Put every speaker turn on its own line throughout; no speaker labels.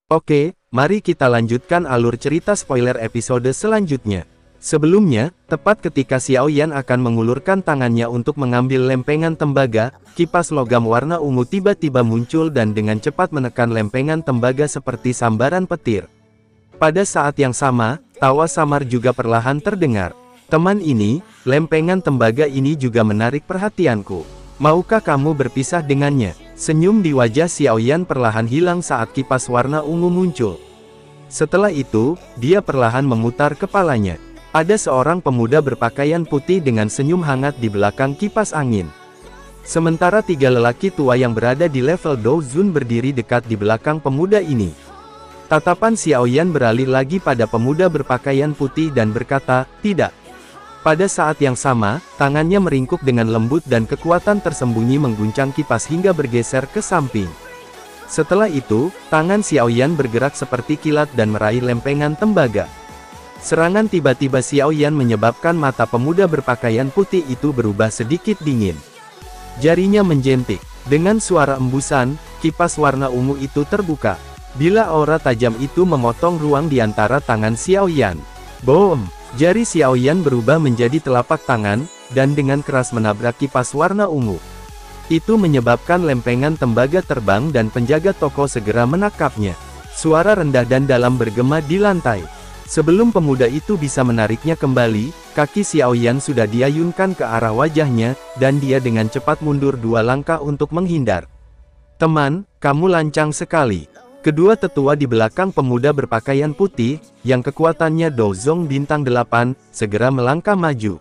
Oke, mari kita lanjutkan alur cerita spoiler episode selanjutnya. Sebelumnya, tepat ketika Xiao Yan akan mengulurkan tangannya untuk mengambil lempengan tembaga, kipas logam warna ungu tiba-tiba muncul dan dengan cepat menekan lempengan tembaga seperti sambaran petir. Pada saat yang sama, tawa samar juga perlahan terdengar. Teman ini, lempengan tembaga ini juga menarik perhatianku. Maukah kamu berpisah dengannya? Senyum di wajah Xiao Yan perlahan hilang saat kipas warna ungu muncul. Setelah itu, dia perlahan memutar kepalanya. Ada seorang pemuda berpakaian putih dengan senyum hangat di belakang kipas angin. Sementara tiga lelaki tua yang berada di level Douzun berdiri dekat di belakang pemuda ini. Tatapan Xiao Yan beralih lagi pada pemuda berpakaian putih dan berkata, "Tidak." Pada saat yang sama, tangannya meringkuk dengan lembut dan kekuatan tersembunyi mengguncang kipas hingga bergeser ke samping. Setelah itu, tangan Xiao Yan bergerak seperti kilat dan meraih lempengan tembaga. Serangan tiba-tiba Xiao Yan menyebabkan mata pemuda berpakaian putih itu berubah sedikit dingin. Jarinya menjentik. Dengan suara embusan, kipas warna ungu itu terbuka. Bila aura tajam itu memotong ruang di antara tangan Xiao Yan. Boom! Jari Xiao Yan berubah menjadi telapak tangan, dan dengan keras menabrak kipas warna ungu. Itu menyebabkan lempengan tembaga terbang dan penjaga toko segera menangkapnya. Suara rendah dan dalam bergema di lantai. Sebelum pemuda itu bisa menariknya kembali, kaki Xiao Yan sudah diayunkan ke arah wajahnya, dan dia dengan cepat mundur 2 langkah untuk menghindar. "Teman, kamu lancang sekali." Kedua tetua di belakang pemuda berpakaian putih, yang kekuatannya Douzong bintang 8, segera melangkah maju.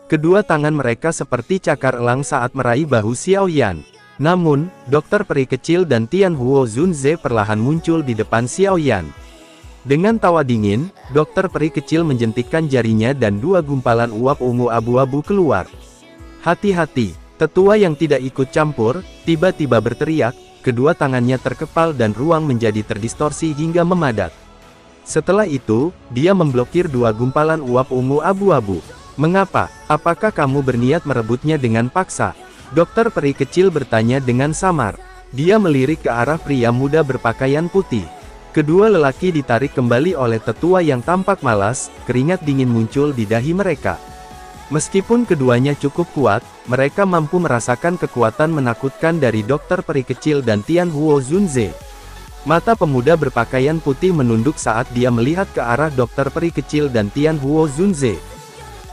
Kedua tangan mereka seperti cakar elang saat meraih bahu Xiao Yan. Namun, dokter peri kecil dan Tian Huo Zunze perlahan muncul di depan Xiao Yan. Dengan tawa dingin, dokter peri kecil menjentikkan jarinya dan 2 gumpalan uap ungu abu-abu keluar. "Hati-hati!" Tetua yang tidak ikut campur, tiba-tiba berteriak. Kedua tangannya terkepal dan ruang menjadi terdistorsi hingga memadat. Setelah itu, dia memblokir 2 gumpalan uap ungu abu-abu. "Mengapa? Apakah kamu berniat merebutnya dengan paksa?" Dokter peri kecil bertanya dengan samar. Dia melirik ke arah pria muda berpakaian putih. Kedua lelaki ditarik kembali oleh tetua yang tampak malas, keringat dingin muncul di dahi mereka. Meskipun keduanya cukup kuat, mereka mampu merasakan kekuatan menakutkan dari dokter peri kecil dan Tian Huo Zunze. Mata pemuda berpakaian putih menunduk saat dia melihat ke arah dokter peri kecil dan Tian Huo Zunze.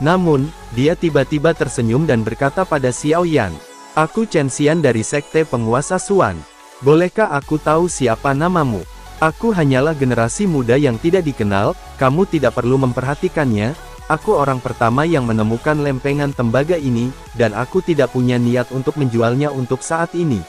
Namun, dia tiba-tiba tersenyum dan berkata pada Xiao Yan, "Aku Chen Xian dari Sekte Penguasa Suan. Bolehkah aku tahu siapa namamu?" "Aku hanyalah generasi muda yang tidak dikenal, kamu tidak perlu memperhatikannya. Aku orang pertama yang menemukan lempengan tembaga ini, dan aku tidak punya niat untuk menjualnya untuk saat ini."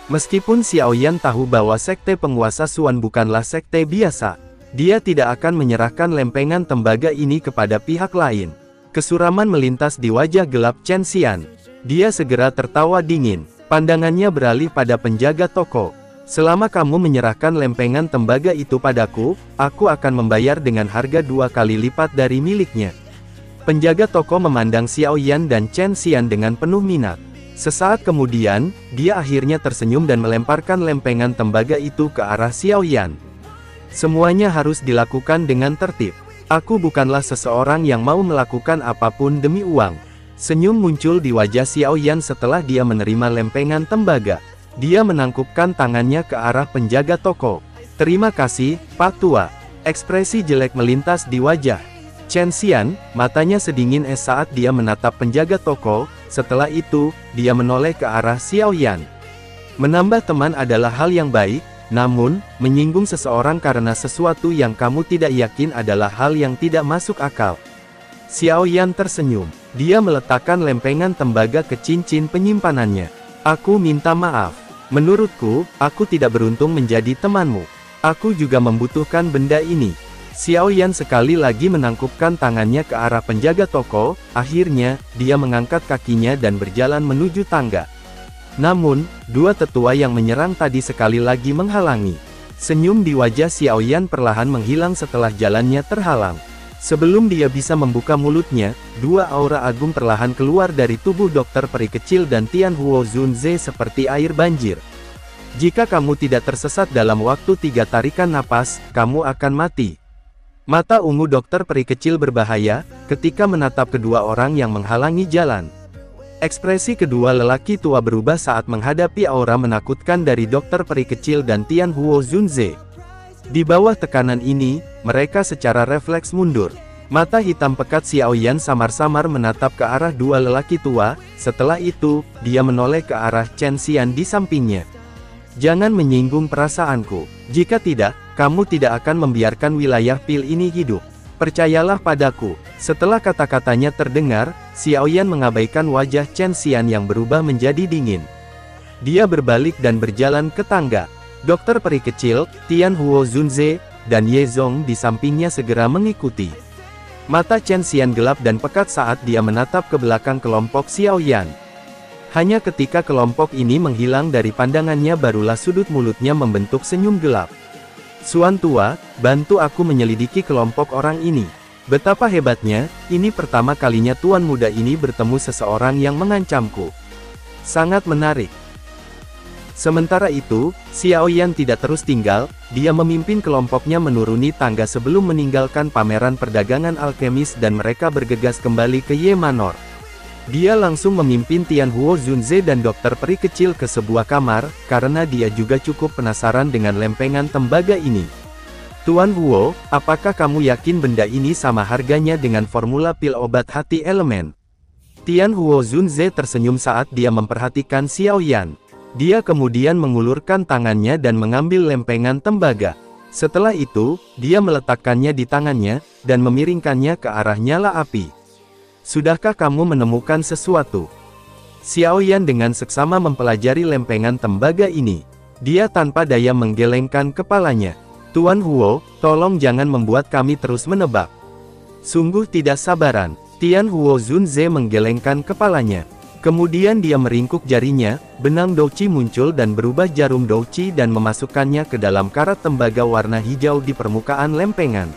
Meskipun Xiao Yan tahu bahwa Sekte Penguasa Suan bukanlah sekte biasa, dia tidak akan menyerahkan lempengan tembaga ini kepada pihak lain. Kesuraman melintas di wajah gelap Chen Xian. Dia segera tertawa dingin. Pandangannya beralih pada penjaga toko. "Selama kamu menyerahkan lempengan tembaga itu padaku, aku akan membayar dengan harga 2 kali lipat dari miliknya." Penjaga toko memandang Xiao Yan dan Chen Xian dengan penuh minat. Sesaat kemudian, dia akhirnya tersenyum dan melemparkan lempengan tembaga itu ke arah Xiao Yan. "Semuanya harus dilakukan dengan tertib. Aku bukanlah seseorang yang mau melakukan apapun demi uang." Senyum muncul di wajah Xiao Yan setelah dia menerima lempengan tembaga. Dia menangkupkan tangannya ke arah penjaga toko. "Terima kasih, Pak Tua." Ekspresi jelek melintas di wajah Chen Xian, matanya sedingin es saat dia menatap penjaga toko. Setelah itu, dia menoleh ke arah Xiao Yan. "Menambah teman adalah hal yang baik, namun, menyinggung seseorang karena sesuatu yang kamu tidak yakin adalah hal yang tidak masuk akal." Xiao Yan tersenyum. Dia meletakkan lempengan tembaga ke cincin penyimpanannya. "Aku minta maaf. Menurutku, aku tidak beruntung menjadi temanmu. Aku juga membutuhkan benda ini." Xiao Yan sekali lagi menangkupkan tangannya ke arah penjaga toko. Akhirnya, dia mengangkat kakinya dan berjalan menuju tangga. Namun, 2 tetua yang menyerang tadi sekali lagi menghalangi. Senyum di wajah Xiao Yan perlahan menghilang setelah jalannya terhalang. Sebelum dia bisa membuka mulutnya, 2 aura agung perlahan keluar dari tubuh dokter peri kecil dan Tian Huo Zunze seperti air banjir. Jika kamu tidak tersesat dalam waktu 3 tarikan napas, kamu akan mati. Mata ungu dokter peri kecil berbahaya, ketika menatap kedua orang yang menghalangi jalan. Ekspresi kedua lelaki tua berubah saat menghadapi aura menakutkan dari dokter peri kecil dan Tianhuo Zunze. Di bawah tekanan ini, mereka secara refleks mundur. Mata hitam pekat Xiaoyan samar-samar menatap ke arah dua lelaki tua, setelah itu, dia menoleh ke arah Chen Xian di sampingnya. Jangan menyinggung perasaanku. Jika tidak, kamu tidak akan membiarkan wilayah pil ini hidup. Percayalah padaku. Setelah kata-katanya terdengar, Xiaoyan mengabaikan wajah Chen Xian yang berubah menjadi dingin. Dia berbalik dan berjalan ke tangga. Dokter peri kecil, Tianhuo Zunze, dan Ye Zong di sampingnya segera mengikuti. Mata Chen Xian gelap dan pekat saat dia menatap ke belakang kelompok Xiaoyan. Hanya ketika kelompok ini menghilang dari pandangannya barulah sudut mulutnya membentuk senyum gelap. Suan tua, bantu aku menyelidiki kelompok orang ini. Betapa hebatnya, ini pertama kalinya tuan muda ini bertemu seseorang yang mengancamku. Sangat menarik. Sementara itu, Xiaoyan tidak terus tinggal, dia memimpin kelompoknya menuruni tangga sebelum meninggalkan pameran perdagangan alkemis dan mereka bergegas kembali ke Ye Manor. Dia langsung memimpin Tianhuo Zunze dan dokter peri kecil ke sebuah kamar, karena dia juga cukup penasaran dengan lempengan tembaga ini. Tuan Huo, apakah kamu yakin benda ini sama harganya dengan formula pil obat hati elemen? Tianhuo Zunze tersenyum saat dia memperhatikan Xiaoyan. Dia kemudian mengulurkan tangannya dan mengambil lempengan tembaga. Setelah itu, dia meletakkannya di tangannya, dan memiringkannya ke arah nyala api. Sudahkah kamu menemukan sesuatu? Xiaoyan dengan seksama mempelajari lempengan tembaga ini. Dia tanpa daya menggelengkan kepalanya. Tuan Huo, tolong jangan membuat kami terus menebak. Sungguh tidak sabaran. Tianhuo Zunze menggelengkan kepalanya. Kemudian dia meringkuk jarinya, benang douci muncul dan berubah jarum douci dan memasukkannya ke dalam karat tembaga warna hijau di permukaan lempengan.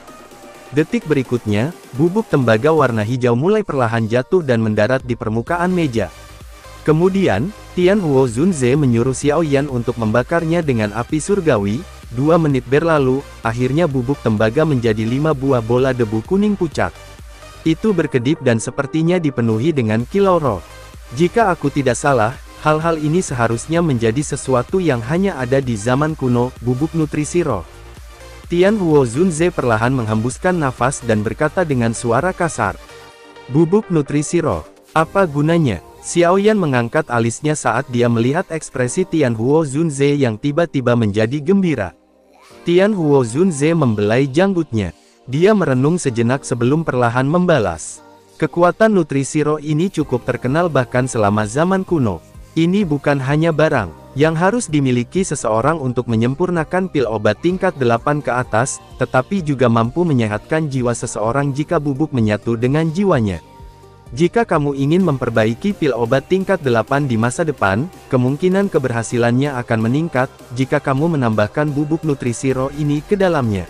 Detik berikutnya, bubuk tembaga warna hijau mulai perlahan jatuh dan mendarat di permukaan meja. Kemudian, Tianhuo Zunze menyuruh Xiaoyan untuk membakarnya dengan api surgawi. 2 menit berlalu, akhirnya bubuk tembaga menjadi 5 buah bola debu kuning pucat. Itu berkedip dan sepertinya dipenuhi dengan kilau roh. Jika aku tidak salah, hal-hal ini seharusnya menjadi sesuatu yang hanya ada di zaman kuno, bubuk nutrisi roh. Tianhuo Zunze perlahan menghembuskan nafas dan berkata dengan suara kasar. Bubuk nutrisi roh, apa gunanya? Xiaoyan mengangkat alisnya saat dia melihat ekspresi Tianhuo Zunze yang tiba-tiba menjadi gembira. Tianhuo Zunze membelai janggutnya. Dia merenung sejenak sebelum perlahan membalas. Kekuatan nutrisi roh ini cukup terkenal bahkan selama zaman kuno. Ini bukan hanya barang yang harus dimiliki seseorang untuk menyempurnakan pil obat tingkat 8 ke atas, tetapi juga mampu menyehatkan jiwa seseorang jika bubuk menyatu dengan jiwanya. Jika kamu ingin memperbaiki pil obat tingkat 8 di masa depan, kemungkinan keberhasilannya akan meningkat, jika kamu menambahkan bubuk nutrisi roh ini ke dalamnya.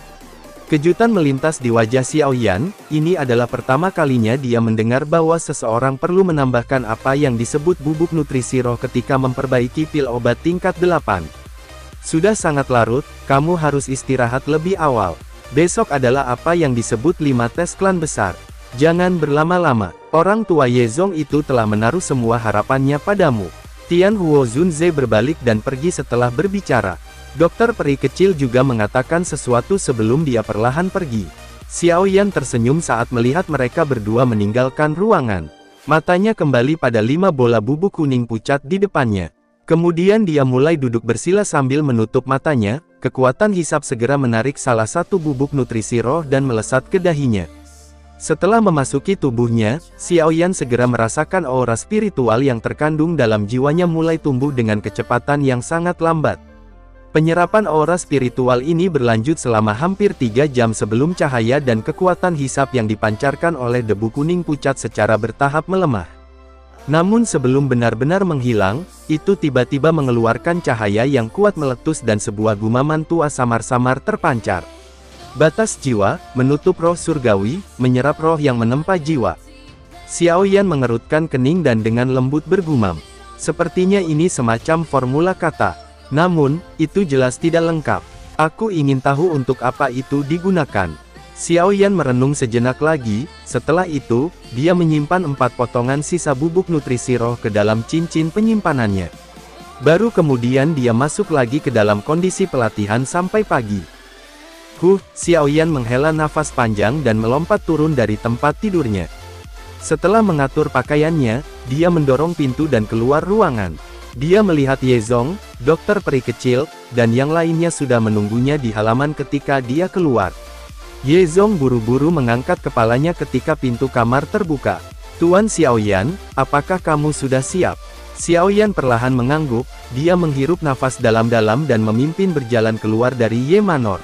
Kejutan melintas di wajah Xiaoyan, ini adalah pertama kalinya dia mendengar bahwa seseorang perlu menambahkan apa yang disebut bubuk nutrisi roh ketika memperbaiki pil obat tingkat 8. Sudah sangat larut, kamu harus istirahat lebih awal. Besok adalah apa yang disebut 5 tes klan besar. Jangan berlama-lama, orang tua Ye Zong itu telah menaruh semua harapannya padamu. Tianhuo Zunze berbalik dan pergi setelah berbicara. Dokter peri kecil juga mengatakan sesuatu sebelum dia perlahan pergi. Xiaoyan tersenyum saat melihat mereka berdua meninggalkan ruangan. Matanya kembali pada 5 bola bubuk kuning pucat di depannya. Kemudian dia mulai duduk bersila sambil menutup matanya. Kekuatan hisap segera menarik salah satu bubuk nutrisi roh dan melesat ke dahinya. Setelah memasuki tubuhnya, Xiaoyan segera merasakan aura spiritual yang terkandung dalam jiwanya mulai tumbuh dengan kecepatan yang sangat lambat. Penyerapan aura spiritual ini berlanjut selama hampir 3 jam sebelum cahaya dan kekuatan hisap yang dipancarkan oleh debu kuning pucat secara bertahap melemah. Namun sebelum benar-benar menghilang, itu tiba-tiba mengeluarkan cahaya yang kuat meletus dan sebuah gumaman tua samar-samar terpancar. Batas jiwa, menutup roh surgawi, menyerap roh yang menempa jiwa. Xiaoyan mengerutkan kening dan dengan lembut bergumam. Sepertinya ini semacam formula kata. Namun, itu jelas tidak lengkap. Aku ingin tahu untuk apa itu digunakan. Xiao Yan merenung sejenak lagi, setelah itu, dia menyimpan 4 potongan sisa bubuk nutrisi roh ke dalam cincin penyimpanannya. Baru kemudian dia masuk lagi ke dalam kondisi pelatihan sampai pagi. Xiao Yan menghela nafas panjang dan melompat turun dari tempat tidurnya. Setelah mengatur pakaiannya, dia mendorong pintu dan keluar ruangan. Dia melihat Ye Zong, dokter peri kecil, dan yang lainnya sudah menunggunya di halaman ketika dia keluar. Ye Zong buru-buru mengangkat kepalanya ketika pintu kamar terbuka. "Tuan Xiao Yan, apakah kamu sudah siap?" Xiao Yan perlahan mengangguk, dia menghirup nafas dalam-dalam dan memimpin berjalan keluar dari Ye Manor.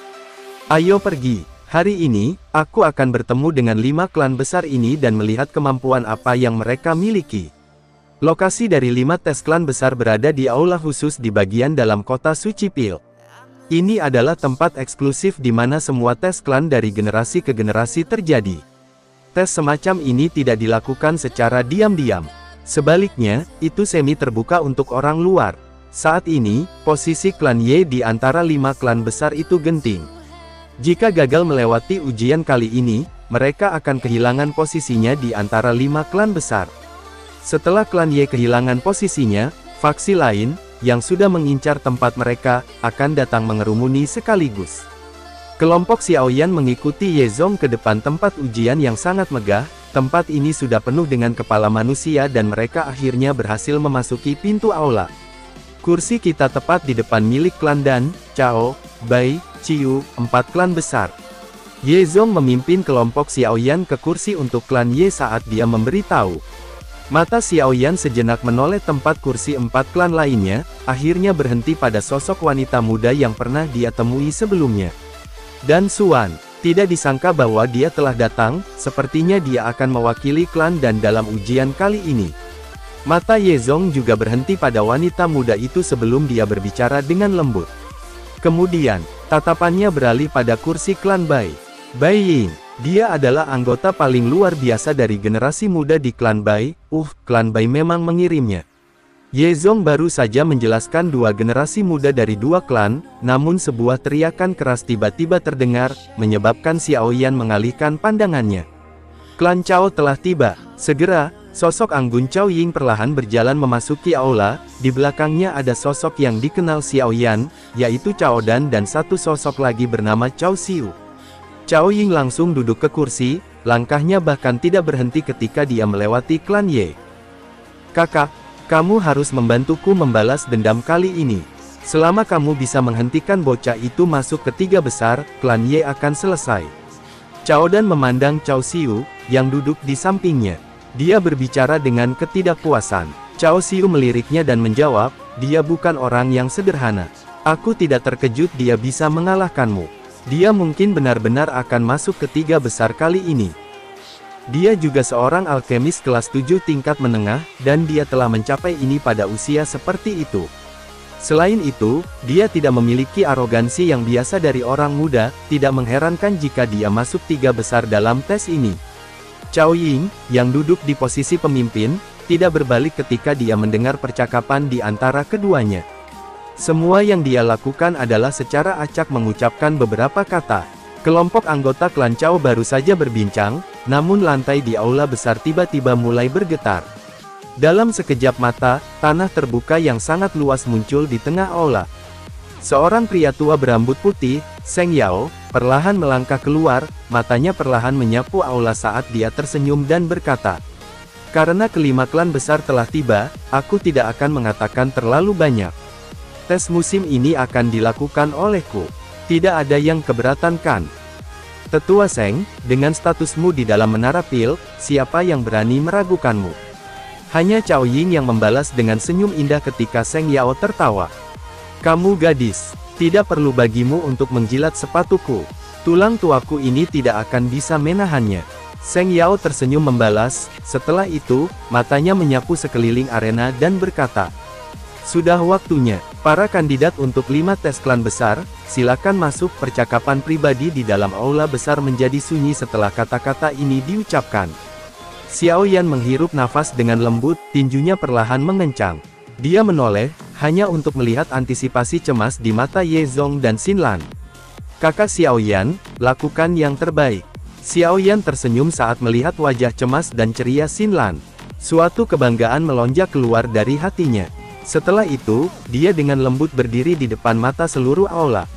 "Ayo pergi. Hari ini, aku akan bertemu dengan 5 klan besar ini dan melihat kemampuan apa yang mereka miliki." Lokasi dari 5 tes klan besar berada di aula khusus di bagian dalam kota Suci Pil. Ini adalah tempat eksklusif di mana semua tes klan dari generasi ke generasi terjadi. Tes semacam ini tidak dilakukan secara diam-diam. Sebaliknya, itu semi terbuka untuk orang luar. Saat ini, posisi klan Ye di antara 5 klan besar itu genting. Jika gagal melewati ujian kali ini, mereka akan kehilangan posisinya di antara 5 klan besar. Setelah klan Ye kehilangan posisinya, faksi lain, yang sudah mengincar tempat mereka, akan datang mengerumuni sekaligus. Kelompok Xiao Yan mengikuti Ye Zong ke depan tempat ujian yang sangat megah. Tempat ini sudah penuh dengan kepala manusia dan mereka akhirnya berhasil memasuki pintu aula. Kursi kita tepat di depan milik klan Dan, Chao, Bai, Ciu, 4 klan besar. Ye Zong memimpin kelompok Xiao Yan ke kursi untuk klan Ye saat dia memberitahu. Mata Xiao Yan sejenak menoleh tempat kursi 4 klan lainnya, akhirnya berhenti pada sosok wanita muda yang pernah dia temui sebelumnya. Dan Xuan, tidak disangka bahwa dia telah datang, sepertinya dia akan mewakili klan Dan dalam ujian kali ini. Mata Ye Zong juga berhenti pada wanita muda itu sebelum dia berbicara dengan lembut. Kemudian, tatapannya beralih pada kursi klan Bai. Bai Ying. Dia adalah anggota paling luar biasa dari generasi muda di klan Bai. Klan Bai memang mengirimnya. Ye Zong baru saja menjelaskan 2 generasi muda dari 2 klan, namun sebuah teriakan keras tiba-tiba terdengar, menyebabkan Xiao Yan mengalihkan pandangannya. Klan Chao telah tiba. Segera, sosok Anggun Chao Ying perlahan berjalan memasuki aula. Di belakangnya ada sosok yang dikenal Xiao Yan, yaitu Chao Dan dan satu sosok lagi bernama Chao Xiu. Chao Ying langsung duduk ke kursi, langkahnya bahkan tidak berhenti ketika dia melewati klan Ye. "Kakak, kamu harus membantuku membalas dendam kali ini. Selama kamu bisa menghentikan bocah itu masuk ke 3 besar, klan Ye akan selesai." Chao Dan memandang Chao Xiu, yang duduk di sampingnya. Dia berbicara dengan ketidakpuasan. Chao Xiu meliriknya dan menjawab, "Dia bukan orang yang sederhana. Aku tidak terkejut dia bisa mengalahkanmu. Dia mungkin benar-benar akan masuk ke 3 besar kali ini. Dia juga seorang alkemis kelas 7 tingkat menengah, dan dia telah mencapai ini pada usia seperti itu. Selain itu, dia tidak memiliki arogansi yang biasa dari orang muda, tidak mengherankan jika dia masuk 3 besar dalam tes ini." Chao Ying, yang duduk di posisi pemimpin, tidak berbalik ketika dia mendengar percakapan di antara keduanya. Semua yang dia lakukan adalah secara acak mengucapkan beberapa kata. Kelompok anggota klan Chao baru saja berbincang, namun lantai di aula besar tiba-tiba mulai bergetar. Dalam sekejap mata, tanah terbuka yang sangat luas muncul di tengah aula. Seorang pria tua berambut putih, Seng Yao, perlahan melangkah keluar, matanya perlahan menyapu aula saat dia tersenyum dan berkata, "Karena kelima klan besar telah tiba, aku tidak akan mengatakan terlalu banyak. Tes musim ini akan dilakukan olehku. Tidak ada yang keberatan kan? Tetua Seng, dengan statusmu di dalam menara pil, siapa yang berani meragukanmu?" Hanya Chao Ying yang membalas dengan senyum indah ketika Seng Yao tertawa. "Kamu gadis, tidak perlu bagimu untuk menjilat sepatuku. Tulang tuaku ini tidak akan bisa menahannya." Seng Yao tersenyum membalas, setelah itu, matanya menyapu sekeliling arena dan berkata, "Sudah waktunya, para kandidat untuk 5 tes klan besar, silakan masuk." Percakapan pribadi di dalam aula besar menjadi sunyi setelah kata-kata ini diucapkan. Xiao Yan menghirup nafas dengan lembut, tinjunya perlahan mengencang. Dia menoleh, hanya untuk melihat antisipasi cemas di mata Ye Zong dan Xin Lan. Kakak Xiaoyan, lakukan yang terbaik. Xiaoyan tersenyum saat melihat wajah cemas dan ceria Xin Lan. Suatu kebanggaan melonjak keluar dari hatinya. Setelah itu, dia dengan lembut berdiri di depan mata seluruh aula.